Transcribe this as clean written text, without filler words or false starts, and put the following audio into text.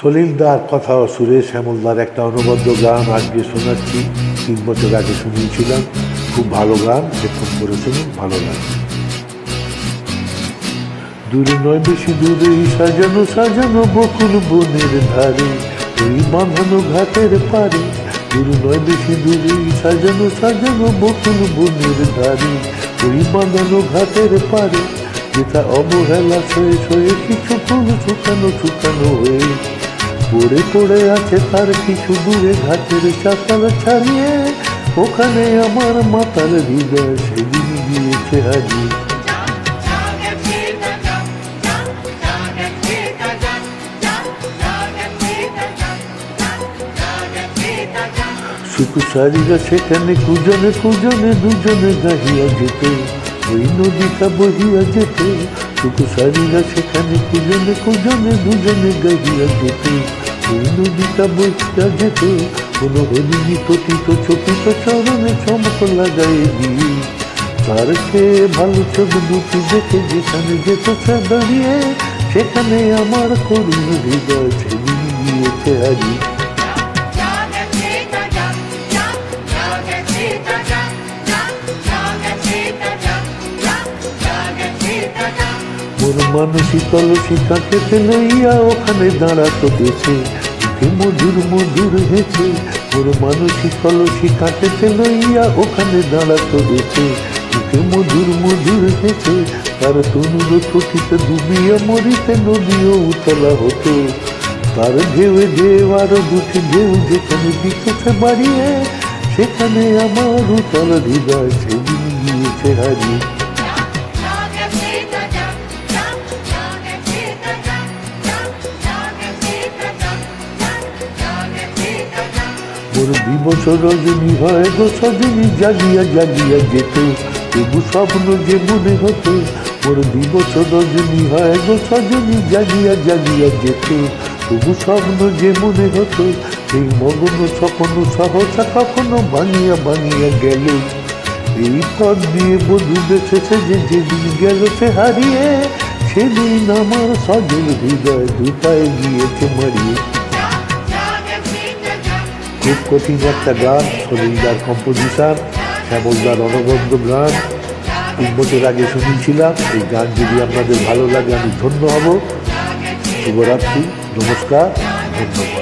সলিলদার কথা ও সুরেশ শ্যামলদার একটা অনবদ্য গান আজকে শোনাচ্ছি। 3 বছর আগে শুনিয়েছিলাম, খুব ভালো গান, হেডফোন করে শুনুন, ভালো লাগবে। দূরে নয় বেশি দূরে সাজানো সাজানো বকুল বনের ধারে, ওই বাঁধানো ঘাটের পারে। দূরে নয় বেশি দূরে সাজানো সাজানো বকুল বনের ধারে, ওই বাঁধানো ঘাটের পারে। যেটা অবহেলা সয়ে সয়ে কিছু ফুল শুকানো শুকানো হয়ে পড়ে পড়ে আছে তার কিছু দূরে ঘাটের চাতাল ছাড়িয়ে। ওখানে আমার মাতাল হৃদয় সেদিন গিয়েছে হারিয়ে। সুকুশারীরা সেখানে কুজনে কুজনে দুজনে গাহিয়া যেত, ওই নদীটা বহিয়া যেত। সুকুশারীরা সেখানে কুজনে কুজনে দুজনে গাহিয়া যেত, ওই নদীটা বহিয়া যেত। কোনো হরিণী পতিত চকিত চরণে চমক লাগাই দিয়ে, তার খেয়ে ভালো চোখ দুটি দেখে যেখানে যেত সে দাঁড়িয়ে। সেখানে আমার করুণ হৃদয় সেদিন গিয়েছে হারিয়ে। মোর মানসী কলসী কাঁকেতে লইয়া ওখানে দাঁড়াতো দেশে, মধুর মধুর হেছে। মোর মানসী কলসী কাঁকেতে লইয়া ওখানে দাঁড়াতো দেশে, মধুর মধুর হেছে। তার তনুর পথিতে ডুবিয়া মরিতে নদীও উতলা হতো, তার ঢেউয়ে ঢেউ আরো দুটি ঢেউ যেখানে দিতেছে বাড়িয়ে। সেখানে আমার উতল হৃদয় সেদিন গিয়েছে হারিয়ে। মোর দিবস রজনী হয় গো সজনী জাগিয়া জাগিয়া যেত, তবু স্বপ্ন যে মনে হতো। মোর দিবস রজনী হয় গো সজনী জাগিয়া জাগিয়া যেত, তবু স্বপ্ন যে মনে হতো। এই মগ্ন স্বপ্ন সহসা কখনো ভাঙিয়া ভাঙিয়া গেল, এই পথ দিয়ে বধূ বেঁচেছে যে যেদিন গেল সে হারিয়ে। সেদিন আমার সজল হৃদয় দুটায় গিয়েছে মারিয়ে। খুব কঠিন একটা গান, সলিলদার কম্পোজিশন, শ্যামলদার অনবদ্য গান। 3 বছর আগে শুনিয়েছিলাম। এই গান যদি আপনাদের ভালো লাগে আমি ধন্য হব। শুভরাত্রি, নমস্কার, ধন্যবাদ।